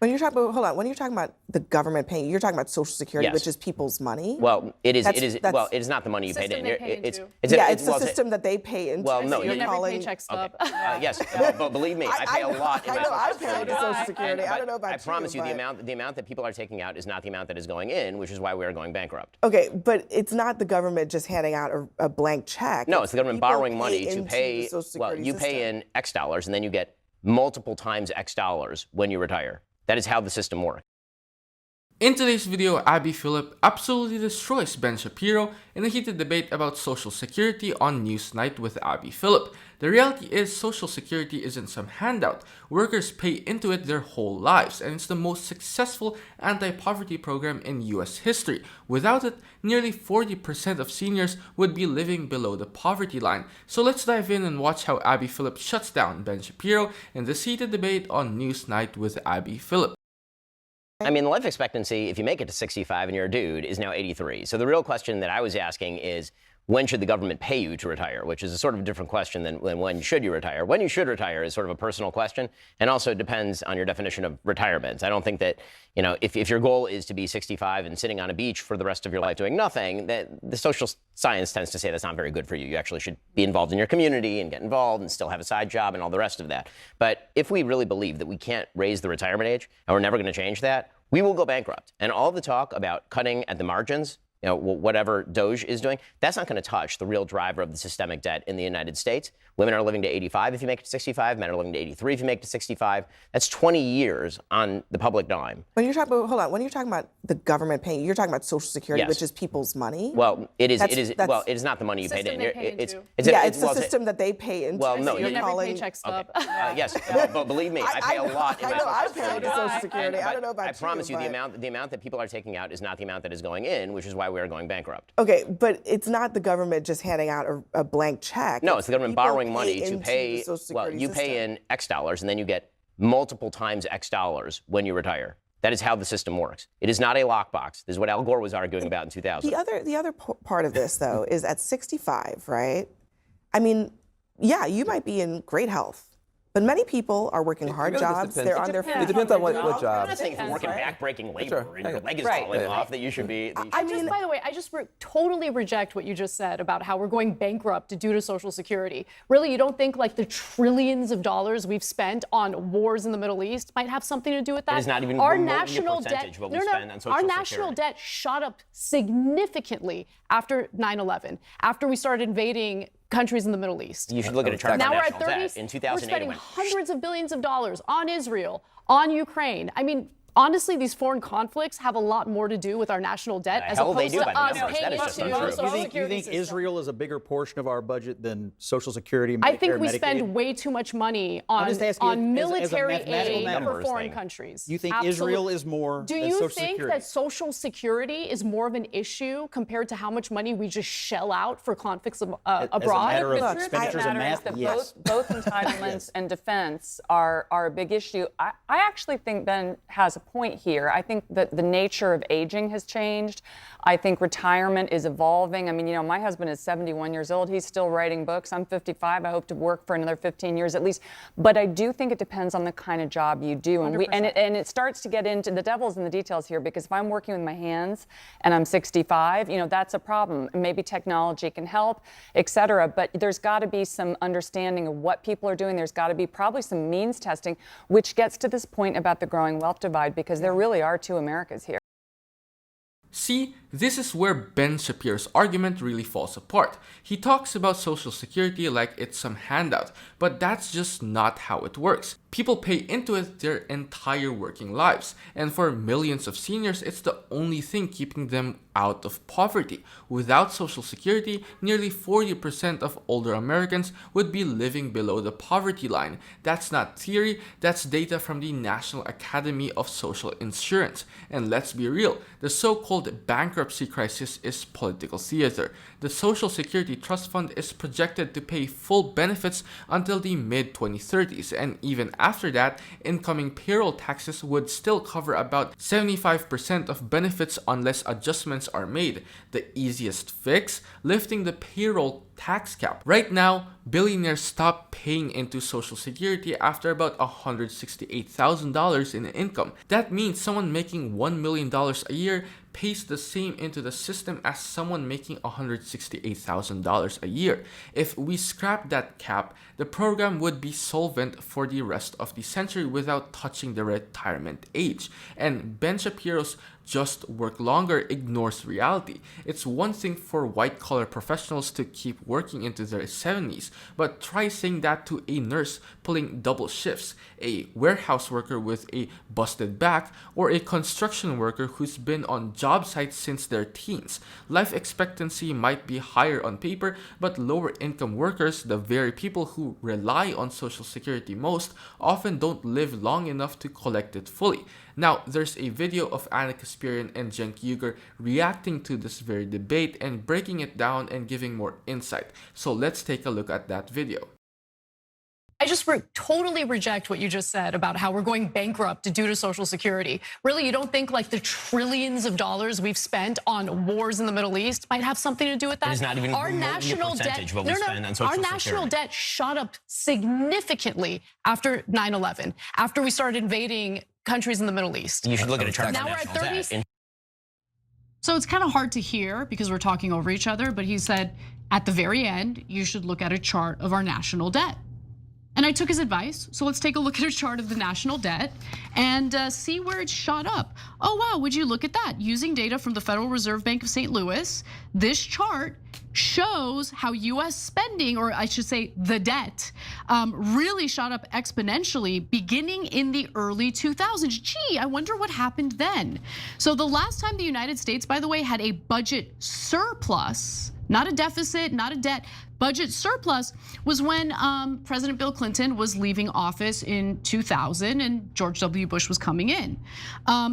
When you're talking about, hold on, when you're talking about the government paying, you're talking about Social Security, Yes. which is people's money. Well, it is. Well, it is not the money you paid in. It's the system that they pay into. Well, no, you're you're every paycheck stub. Yes, but believe me, I pay a lot. I know I pay into Social Security. I don't know about you. I promise you, the amount that people are taking out is not the amount that is going in, which is why we are going bankrupt. Okay, but it's not the government just handing out a blank check. No, it's the government borrowing money to pay. Well, you pay in X dollars, and then you get multiple times X dollars when you retire. That is how the system works. In today's video, Abby Phillip absolutely destroys Ben Shapiro in a heated debate about Social Security on Newsnight with Abby Phillip. The reality is Social Security isn't some handout. Workers pay into it their whole lives, and it's the most successful anti-poverty program in U.S. history. Without it, nearly 40% of seniors would be living below the poverty line. So let's dive in and watch how Abby Phillip shuts down Ben Shapiro in this heated debate on Newsnight with Abby Phillip. I mean, the life expectancy, if you make it to 65 and you're a dude, is now 83. So the real question that I was asking is, when should the government pay you to retire? Which is a sort of different question than when should you retire. When you should retire is sort of a personal question, and also depends on your definition of retirement. I don't think that, you know, if your goal is to be 65 and sitting on a beach for the rest of your life doing nothing, that the social science tends to say that's not very good for you. You actually should be involved in your community and get involved and still have a side job and all the rest of that. But if we really believe that we can't raise the retirement age and we're never going to change that, we will go bankrupt. And all the talk about cutting at the margins, you know, whatever Doge is doing, that's not going to touch the real driver of the systemic debt in the United States. Women are living to 85 if you make it to 65. Men are living to 83 if you make it to 65. That's 20 years on the public dime. When you're talking about, hold on, when you're talking about the government paying, you're talking about Social Security, which is people's money. Well, it is. Well, it is not the money you paid in. It's the system that they pay into. Well, no, you're every paycheck stub. Yes, but believe me, I pay a lot. I know I pay into Social Security. I don't know about you. I promise you, the amount that people are taking out is not the amount that is going in, which is why we are going bankrupt. Okay, but it's not the government just handing out a blank check. No, it's the government borrowing money to pay. Well, you pay in X dollars, and then you get multiple times X dollars when you retire. That is how the system works. It is not a lockbox. This is what Al Gore was arguing about in 2000. The other part of this, though, is at 65, right? I mean, yeah, you might be in great health. But many people are working hard jobs. They're on their feet. It depends on what job. I'm not saying if you're working back-breaking labor and your leg is falling off that you should be. By the way, I just totally reject what you just said about how we're going bankrupt due to Social Security. Really, you don't think like the trillions of dollars we've spent on wars in the Middle East might have something to do with that? It is not even our remotely national a percentage of what we spend on Social Our Security. national debt shot up significantly after 9/11, after we started invading countries in the Middle East. You should look at a chart of now our we're at national 30, debt. In 2008, we're spending hundreds of billions of dollars on Israel, on Ukraine. I mean, honestly, these foreign conflicts have a lot more to do with our national debt as opposed to us paying into the Social Security You think Israel is a bigger portion of our budget than Social Security, Medicare, I think we Medicaid? spend way too much money on military aid for foreign countries. You think Israel is more Do than you Social think Security? that Social Security is more of an issue compared to how much money we just shell out for conflicts abroad? As a matter of expenditures and math, that yes. both entitlements and defense are a big issue. I actually think Ben has a point here. I think that the nature of aging has changed. I think retirement is evolving. I mean, you know, my husband is 71 years old. He's still writing books. I'm 55. I hope to work for another 15 years at least. But I do think it depends on the kind of job you do. And it starts to get into the devil's in the details here, because if I'm working with my hands and I'm 65, you know, that's a problem. Maybe technology can help, et cetera. But there's got to be some understanding of what people are doing. There's got to be probably some means testing, which gets to this point about the growing wealth divide, because there really are two Americas here. See, this is where Ben Shapiro's argument really falls apart. He talks about Social Security like it's some handout, but that's just not how it works. People pay into it their entire working lives, and for millions of seniors, it's the only thing keeping them out of poverty. Without Social Security, nearly 40% of older Americans would be living below the poverty line. That's not theory, that's data from the National Academy of Social Insurance. And let's be real, the so-called bankruptcy crisis is political theater. The Social Security Trust Fund is projected to pay full benefits until the mid-2030s, and even after that, incoming payroll taxes would still cover about 75% of benefits unless adjustments are made. The easiest fix? Lifting the payroll tax cap. Right now, billionaires stop paying into Social Security after about $168,000 in income. That means someone making $1 million a year pays the same into the system as someone making $168,000 a year. If we scrap that cap, the program would be solvent for the rest of the century without touching the retirement age. And Ben Shapiro's just work longer ignores reality. It's one thing for white-collar professionals to keep working into their 70s, but try saying that to a nurse pulling double shifts, a warehouse worker with a busted back, or a construction worker who's been on job sites since their teens. Life expectancy might be higher on paper, but lower income workers, the very people who rely on Social Security most, often don't live long enough to collect it fully. Now, there's a video of Ana Kasparian and Cenk Uygur reacting to this very debate and breaking it down and giving more insight. So let's take a look at that video. I just totally reject what you just said about how we're going bankrupt due to Social Security. Really, you don't think like the trillions of dollars we've spent on wars in the Middle East might have something to do with that? It is not even our national debt. Of what we spend on Social our national debt shot up significantly after 9/11, after we started invading countries in the Middle East. You should look at a chart. Now we're at 30. So it's kind of hard to hear because we're talking over each other, but he said at the very end, you should look at a chart of our national debt. And I took his advice, so let's take a look at a chart of the national debt and see where it shot up. Oh wow, would you look at that? Using data from the Federal Reserve Bank of St. Louis, this chart shows how U.S. spending, or I should say the debt, really shot up exponentially beginning in the early 2000s. Gee, I wonder what happened then. So the last time the United States, by the way, had a budget surplus, not a deficit, not a debt, budget surplus, was when President Bill Clinton was leaving office in 2000 and George W. Bush was coming in.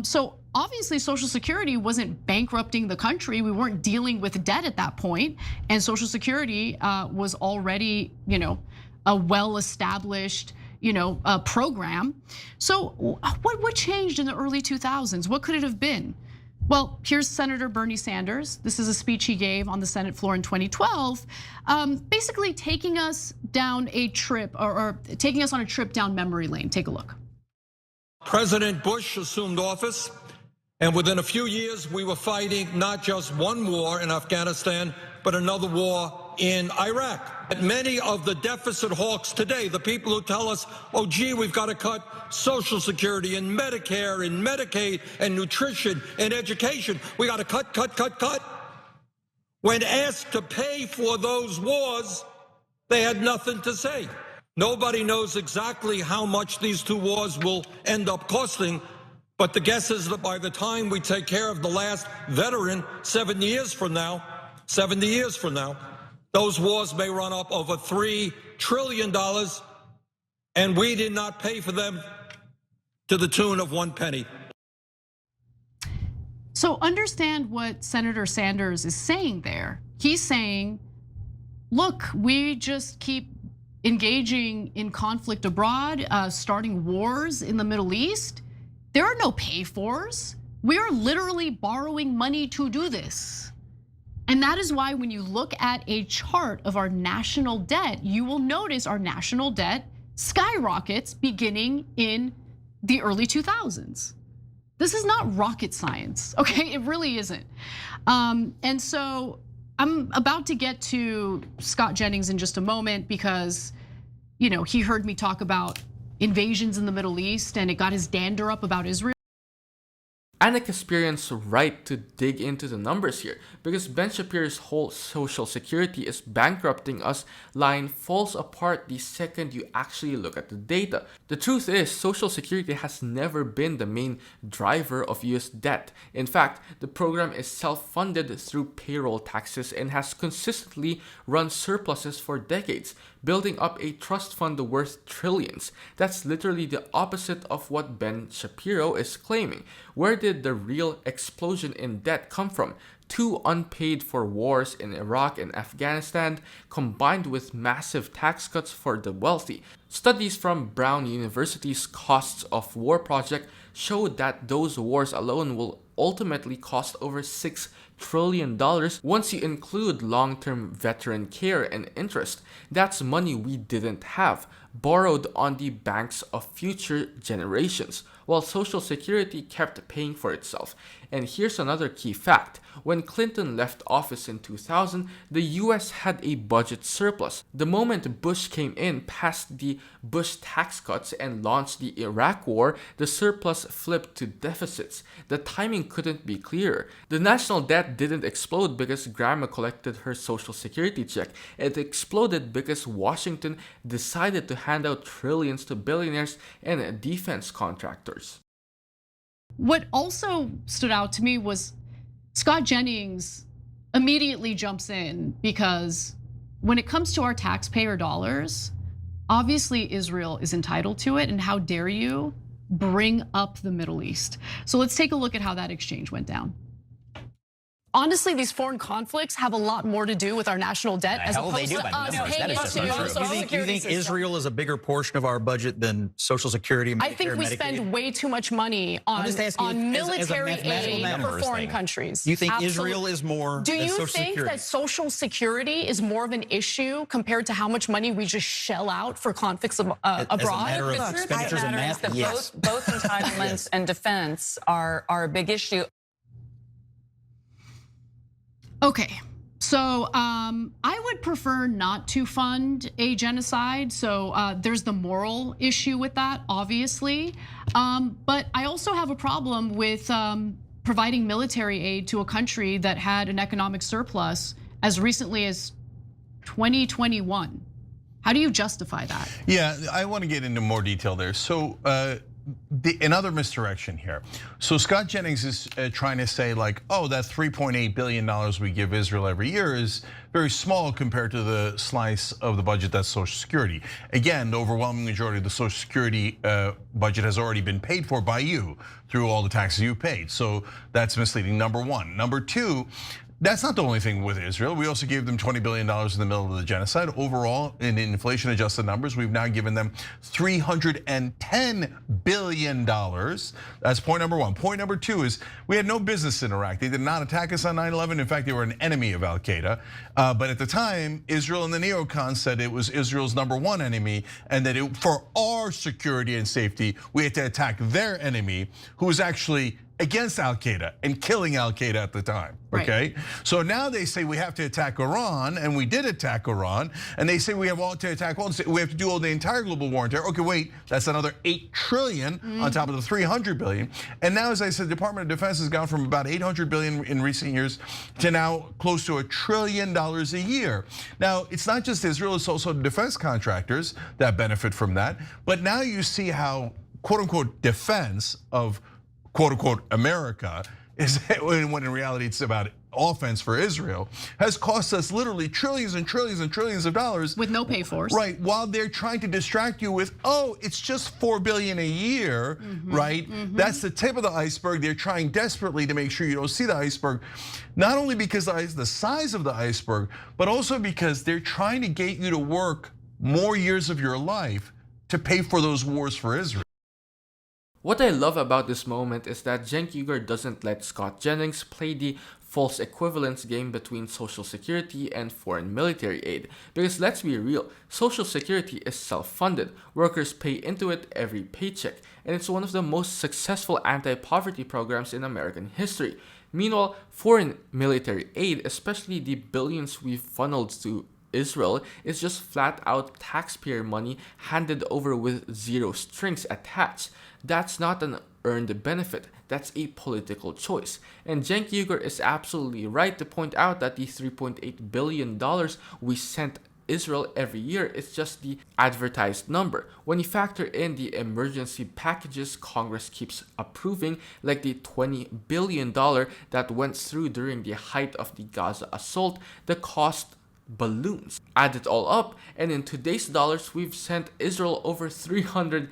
So obviously Social Security wasn't bankrupting the country. We weren't dealing with debt at that point. And Social Security was already, a well-established, program. So what changed in the early 2000s? What could it have been? Well, here's Senator Bernie Sanders. This is a speech he gave on the Senate floor in 2012, basically taking us down a trip or taking us on a trip down memory lane. Take a look. President Bush assumed office, and within a few years, we were fighting not just one war in Afghanistan, but another war in Iraq. And many of the deficit hawks today, the people who tell us, oh, gee, we've got to cut Social Security and Medicare and Medicaid and nutrition and education. We got to cut. When asked to pay for those wars, they had nothing to say. Nobody knows exactly how much these two wars will end up costing, but the guess is that by the time we take care of the last veteran 70 years from now, those wars may run up over $3 trillion, and we did not pay for them to the tune of 1 penny. So understand what Senator Sanders is saying there. He's saying, look, we just keep engaging in conflict abroad, starting wars in the Middle East. There are no pay-fors. We are literally borrowing money to do this. And that is why when you look at a chart of our national debt, you will notice our national debt skyrockets beginning in the early 2000s. This is not rocket science, okay? It really isn't. And so I'm about to get to Scott Jennings in just a moment because, he heard me talk about invasions in the Middle East and it got his dander up about Israel. Ana Kasparian's right to dig into the numbers here, because Ben Shapiro's whole Social Security is bankrupting us line falls apart the second you actually look at the data. The truth is, Social Security has never been the main driver of US debt. In fact, the program is self-funded through payroll taxes and has consistently run surpluses for decades, building up a trust fund worth trillions. That's literally the opposite of what Ben Shapiro is claiming. Where did the real explosion in debt come from? 2 unpaid for wars in Iraq and Afghanistan, combined with massive tax cuts for the wealthy. Studies from Brown University's Costs of War project showed that those wars alone will ultimately cost over $6 trillion once you include long-term veteran care and interest. That's money we didn't have, borrowed on the backs of future generations, while Social Security kept paying for itself. And here's another key fact. When Clinton left office in 2000, the US had a budget surplus. The moment Bush came in, passed the Bush tax cuts, and launched the Iraq War, the surplus flipped to deficits. The timing couldn't be clearer. The national debt didn't explode because Grandma collected her Social Security check. It exploded because Washington decided to hand out trillions to billionaires and defense contractors. What also stood out to me was Scott Jennings immediately jumps in because when it comes to our taxpayer dollars, obviously Israel is entitled to it, and how dare you bring up the Middle East? So let's take a look at how that exchange went down. Honestly, these foreign conflicts have a lot more to do with our national debt as opposed to us paying into Social You Security think system. Israel is a bigger portion of our budget than Social Security, Medicare, I think we Medicaid? spend way too much money on just asking you, as a military mathematical aid numbers for foreign thing. countries. You think Absolutely. Israel is more Do than you Social think Security? that Social Security is more of an issue compared to how much money we just shell out for conflicts abroad? As a matter of expenditures and math, that yes. both entitlements and defense are a big issue. Okay, so I would prefer not to fund a genocide. So there's the moral issue with that, obviously. But I also have a problem with providing military aid to a country that had an economic surplus as recently as 2021. How do you justify that? Yeah, I want to get into more detail there. So another misdirection here. So Scott Jennings is trying to say like, oh, that $3.8 billion we give Israel every year is very small compared to the slice of the budget that's Social Security. Again, the overwhelming majority of the Social Security budget has already been paid for by you through all the taxes you paid. So that's misleading, number one. Number two, that's not the only thing with Israel. We also gave them $20 billion in the middle of the genocide. Overall, in inflation-adjusted numbers, we've now given them $310 billion. That's point number one. Point number two is we had no business in Iraq. They did not attack us on 9/11. In fact, they were an enemy of Al-Qaeda. But at the time, Israel and the neocons said it was Israel's number one enemy, and that for our security and safety, we had to attack their enemy, who was actually against Al-Qaeda and killing Al-Qaeda at the time, okay? Right. So now they say we have to attack Iran, and we did attack Iran, and they say we have to attack we have to do all the entire global war on terror. Okay, wait, that's another 8 trillion on top of the 300 billion. And now, as I said, the Department of Defense has gone from about 800 billion in recent years to now close to $1 trillion a year. Now, it's not just Israel, it's also the defense contractors that benefit from that. But now you see how, quote unquote, defense of quote unquote America is, when in reality it's about offense for Israel, has cost us literally trillions and trillions and trillions of dollars. With no pay force. Right, while they're trying to distract you with, oh, it's just $4 billion a year, right? That's the tip of the iceberg. They're trying desperately to make sure you don't see the iceberg. Not only because of the size of the iceberg, but also because they're trying to get you to work more years of your life to pay for those wars for Israel. What I love about this moment is that Cenk Uygur doesn't let Scott Jennings play the false equivalence game between Social Security and foreign military aid. Because let's be real, Social Security is self-funded. Workers pay into it every paycheck, and it's one of the most successful anti-poverty programs in American history. Meanwhile, foreign military aid, especially the billions we've funneled to Israel, is just flat out taxpayer money handed over with zero strings attached. That's not an earned benefit, that's a political choice. And Cenk Uygur is absolutely right to point out that the $3.8 billion we sent Israel every year is just the advertised number. When you factor in the emergency packages Congress keeps approving, like the $20 billion that went through during the height of the Gaza assault, the cost balloons. Add it all up, and in today's dollars, we've sent Israel over $310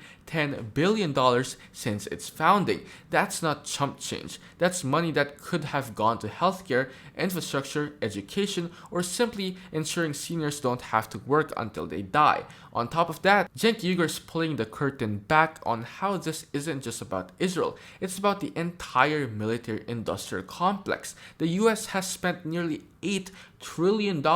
billion since its founding. That's not chump change. That's money that could have gone to healthcare, infrastructure, education, or simply ensuring seniors don't have to work until they die. On top of that, Cenk is pulling the curtain back on how this isn't just about Israel. It's about the entire military-industrial complex. The U.S. has spent nearly $8 trillion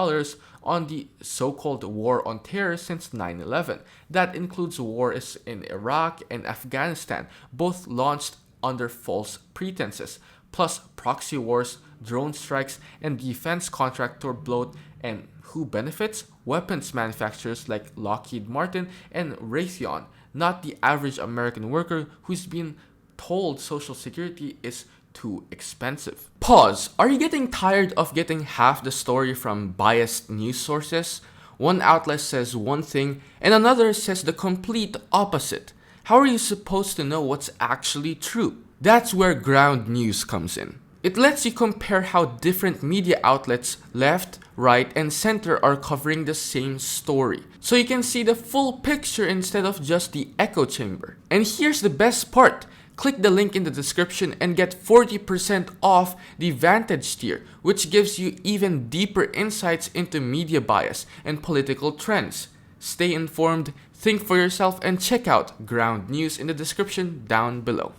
on the so-called war on terror since 9/11. That includes wars in Iraq and Afghanistan, both launched under false pretenses, plus proxy wars, drone strikes, and defense contractor bloat. And who benefits? Weapons manufacturers like Lockheed Martin and Raytheon, not the average American worker who's been told Social Security is too expensive. Pause. Are you getting tired of getting half the story from biased news sources? One outlet says one thing and another says the complete opposite. How are you supposed to know what's actually true? That's where ground news comes in. It lets you compare how different media outlets, left, right, and center are covering the same story. So you can see the full picture instead of just the echo chamber. And here's the best part. Click the link in the description and get 40% off the Vantage tier, which gives you even deeper insights into media bias and political trends. Stay informed, think for yourself, and check out ground news in the description down below.